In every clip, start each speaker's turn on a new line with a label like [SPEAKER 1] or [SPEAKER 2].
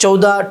[SPEAKER 1] 14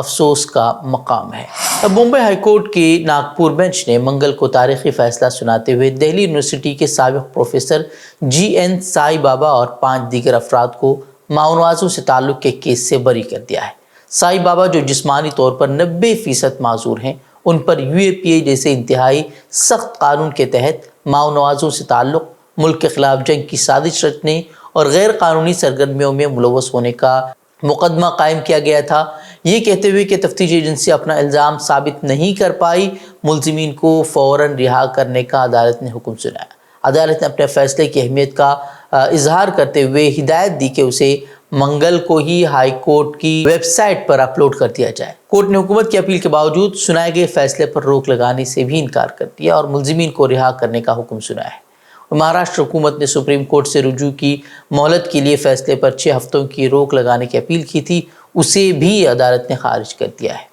[SPEAKER 1] افسوس کا مقام ہے۔ اب ممبئی ہائی کورٹ کی ناگپور بینچ نے منگل کو تاریخی فیصلہ سناتے ہوئے دہلی یونیورسٹی کے سابق پروفیسر GN سائی بابا اور 5 دیگر افراد کو ماونوازوں سے تعلق کے کیس سے بری کر دیا ہے۔ سائی بابا جو جسمانی طور پر 90% معذور ہیں، ان پر UAPA جیسے انتہائی سخت قانون کے تحت ماونوازوں سے تعلق، ملک کے خلاف جنگ کی سازش رچنے اور غیر قانونی سرگرمیوں میں ملوث ہونے کا مقدمہ قائم کیا گیا تھا، یہ کہتے ہوئے کہ تفتیشی ایجنسی اپنا الزام ثابت نہیں کر پائی، ملزمین کو فوراً رہا کرنے کا عدالت نے حکم سنایا۔ عدالت نے اپنے فیصلے کی اہمیت کا اظہار کرتے ہوئے ہدایت دی کہ اسے منگل کو ہی ہائی کورٹ کی ویب سائٹ پر اپلوڈ کر دیا جائے۔ کورٹ نے حکومت کی اپیل کے باوجود سنائے گئے فیصلے پر روک لگانے سے بھی انکار کر دیا اور ملزمین کو رہا کرنے کا حکم سنایا ہے۔ مہاراشٹر حکومت نے سپریم کورٹ سے رجوع کی مہلت کے لیے فیصلے پر 6 ہفتوں کی روک لگانے کی اپیل کی تھی، اسے بھی عدالت نے خارج کر دیا ہے۔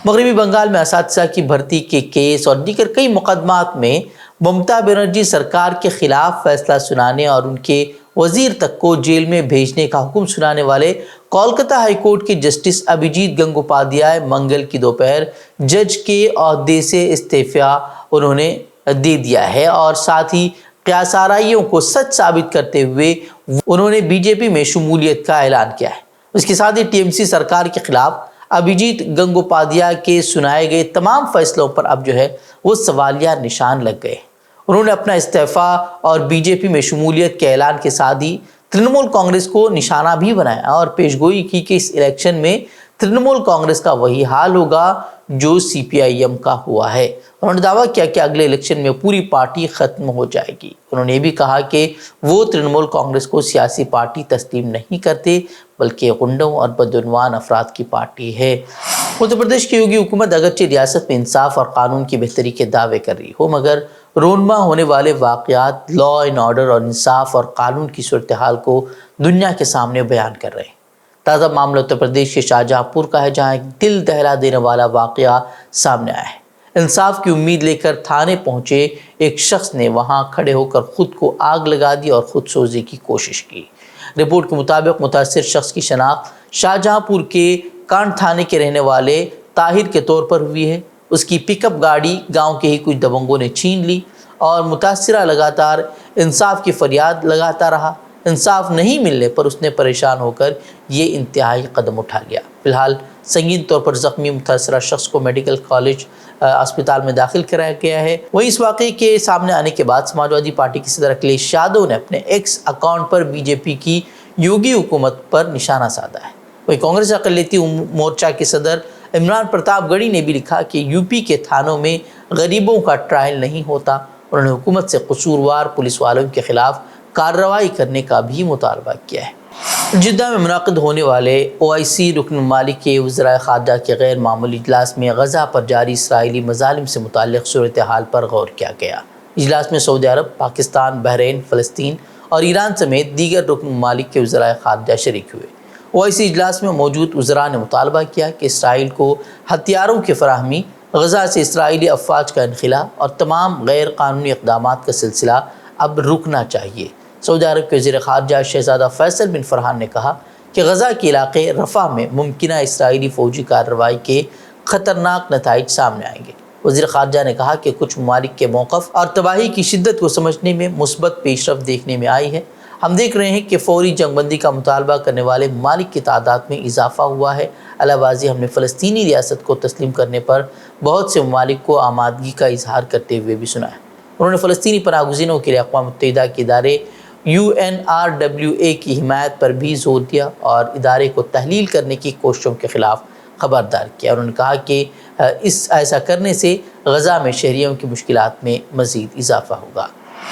[SPEAKER 1] مغربی بنگال میں اساتذہ کی بھرتی کے کیس اور دیگر کئی مقدمات میں ممتا بنرجی سرکار کے خلاف فیصلہ سنانے اور ان کے وزیر تک کو جیل میں بھیجنے کا حکم سنانے والے کولکتہ ہائی کورٹ کے جسٹس ابھیجیت گنگوپادھیائے منگل کی دوپہر جج کے عہدے سے استعفیٰ انہوں نے دے دیا ہے اور ساتھ ہی قیاس آرائیوں کو سچ ثابت کرتے ہوئے انہوں نے BJP میں شمولیت کا اعلان کیا ہے۔ اس کے ساتھ ہی TMC سرکار کے خلاف ابھیجیت گنگوپادھیائے کے سنائے گئے تمام فیصلوں پر اب وہ سوالیہ نشان لگ گئے۔ انہوں نے اپنا استعفیٰ اور BJP میں شمولیت کے اعلان کے ساتھ ہی ترنمول کانگریس کو نشانہ بھی بنایا اور پیشگوئی کی کہ اس الیکشن میں ترنمول کانگریس کا وہی حال ہوگا جو CPIM کا ہوا ہے۔ انہوں نے دعویٰ کیا کہ اگلے الیکشن میں پوری پارٹی ختم ہو جائے گی۔ انہوں نے یہ بھی کہا کہ وہ ترنمول کانگریس کو سیاسی پارٹی تسلیم نہیں کرتے بلکہ غنڈوں اور بدعنوان افراد کی پارٹی ہے۔ اتر پردیش کی یوگی حکومت اگرچہ ریاست میں انصاف اور قانون کی بہتری کے دعوے کر رہی ہو، مگر رونما ہونے والے واقعات لا اینڈ آرڈر اور انصاف اور قانون کی صورتحال کو دنیا کے سامنے بیان کر رہے ہیں۔ تازہ معاملہ اتر پردیش کے شاہجہاں پور کا ہے، جہاں ایک دل دہلا دینے والا واقعہ سامنے آیا ہے۔ انصاف کی امید لے کر تھانے پہنچے ایک شخص نے وہاں کھڑے ہو کر خود کو آگ لگا دی اور خود سوزی کی کوشش کی۔ رپورٹ کے مطابق متاثر شخص کی شناخت شاہجہاں پور کے کانٹ تھانے کے رہنے والے طاہر کے طور پر ہوئی ہے۔ اس کی پک اپ گاڑی گاؤں کے ہی کچھ دبنگوں نے چھین لی اور متاثرہ لگاتار انصاف کی فریاد لگاتا رہا۔ انصاف نہیں ملنے پر اس نے پریشان ہو کر یہ انتہائی قدم اٹھا لیا۔ فی الحال سنگین طور پر زخمی متاثرہ شخص کو میڈیکل کالج اسپتال میں داخل کرایا گیا ہے۔ وہیں اس واقعے کے سامنے آنے کے بعد سماجوادی پارٹی کے صدر اکھلیش یادو نے اپنے ایکس اکاؤنٹ پر BJP کی یوگی حکومت پر نشانہ سادھا ہے۔ وہیں کانگریس اقلیتی مورچہ کے صدر عمران پرتاپ گڑھی نے بھی لکھا کہ UP کے تھانوں میں غریبوں کا ٹرائل نہیں ہوتا۔ انہوں نے حکومت سے قصوروار پولیس والوں کے خلاف کارروائی کرنے کا بھی مطالبہ کیا ہے۔ جدہ میں منعقد ہونے والے OIC رکن ممالک کے وزرائے خارجہ کے غیر معمولی اجلاس میں غزہ پر جاری اسرائیلی مظالم سے متعلق صورتحال پر غور کیا گیا۔ اجلاس میں سعودی عرب، پاکستان، بحرین، فلسطین اور ایران سمیت دیگر رکن ممالک کے وزرائے خارجہ شریک ہوئے۔ OIC اجلاس میں موجود وزراء نے مطالبہ کیا کہ اسرائیل کو ہتھیاروں کی فراہمی، غزہ سے اسرائیلی افواج کا انخلا اور تمام غیر قانونی اقدامات کا سلسلہ اب رکنا چاہیے۔ سعودی عرب کے وزیر خارجہ شہزادہ فیصل بن فرحان نے کہا کہ غزہ کے علاقے رفح میں ممکنہ اسرائیلی فوجی کارروائی کے خطرناک نتائج سامنے آئیں گے۔ وزیر خارجہ نے کہا کہ کچھ ممالک کے موقف اور تباہی کی شدت کو سمجھنے میں مثبت پیش رفت دیکھنے میں آئی ہے۔ ہم دیکھ رہے ہیں کہ فوری جنگ بندی کا مطالبہ کرنے والے ممالک کی تعداد میں اضافہ ہوا ہے۔ علاوہ ازیں ہم نے فلسطینی ریاست کو تسلیم کرنے پر بہت سے ممالک کو آمادگی کا اظہار کرتے ہوئے بھی سنا ہے۔ انہوں نے فلسطینی پناہ گزینوں کے لیے اقوام متحدہ کے ادارے UNRWA کی حمایت پر بھی زور دیا اور ادارے کو تحلیل کرنے کی کوششوں کے خلاف خبردار کیا۔ انہوں نے کہا کہ ایسا کرنے سے غزہ میں شہریوں کی مشکلات میں مزید اضافہ ہوگا۔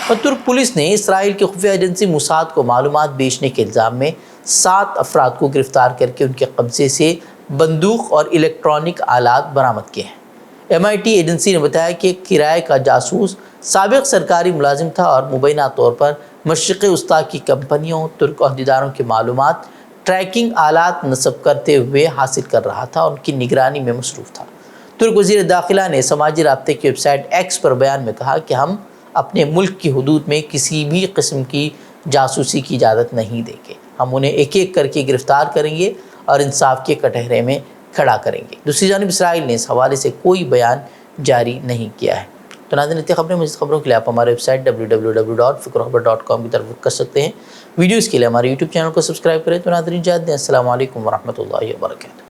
[SPEAKER 1] اور ترک پولیس نے اسرائیل کی خفیہ ایجنسی موساد کو معلومات بیچنے کے الزام میں 7 افراد کو گرفتار کر کے ان کے قبضے سے بندوق اور الیکٹرانک آلات برآمد کیے ہیں۔ MIT ایجنسی نے بتایا کہ کرائے کا جاسوس سابق سرکاری ملازم تھا اور مبینہ طور پر مشرق وسطیٰ کی کمپنیوں، ترک عہدیداروں کی معلومات ٹریکنگ آلات نصب کرتے ہوئے حاصل کر رہا تھا اور ان کی نگرانی میں مصروف تھا۔ ترک وزیر داخلہ نے سماجی رابطے کی ویب سائٹ X پر بیان میں کہا کہ ہم اپنے ملک کی حدود میں کسی بھی قسم کی جاسوسی کی اجازت نہیں دیں گے۔ ہم انہیں ایک ایک کر کے گرفتار کریں گے اور انصاف کے کٹہرے میں کھڑا کریں گے۔ دوسری جانب اسرائیل نے اس حوالے سے کوئی بیان جاری نہیں کیا ہے۔ تو ناظرین اتنی خبریں، مزید خبروں کے لیے آپ ہمارے ویب سائٹ www.fikrokhabar.com کی طرف رخ کر سکتے ہیں۔ ویڈیوز کے لیے ہمارے یوٹیوب چینل کو سبسکرائب کریں۔ تو ناظرین اجازت دیں، السلام علیکم ورحمۃ اللہ وبرکاتہ۔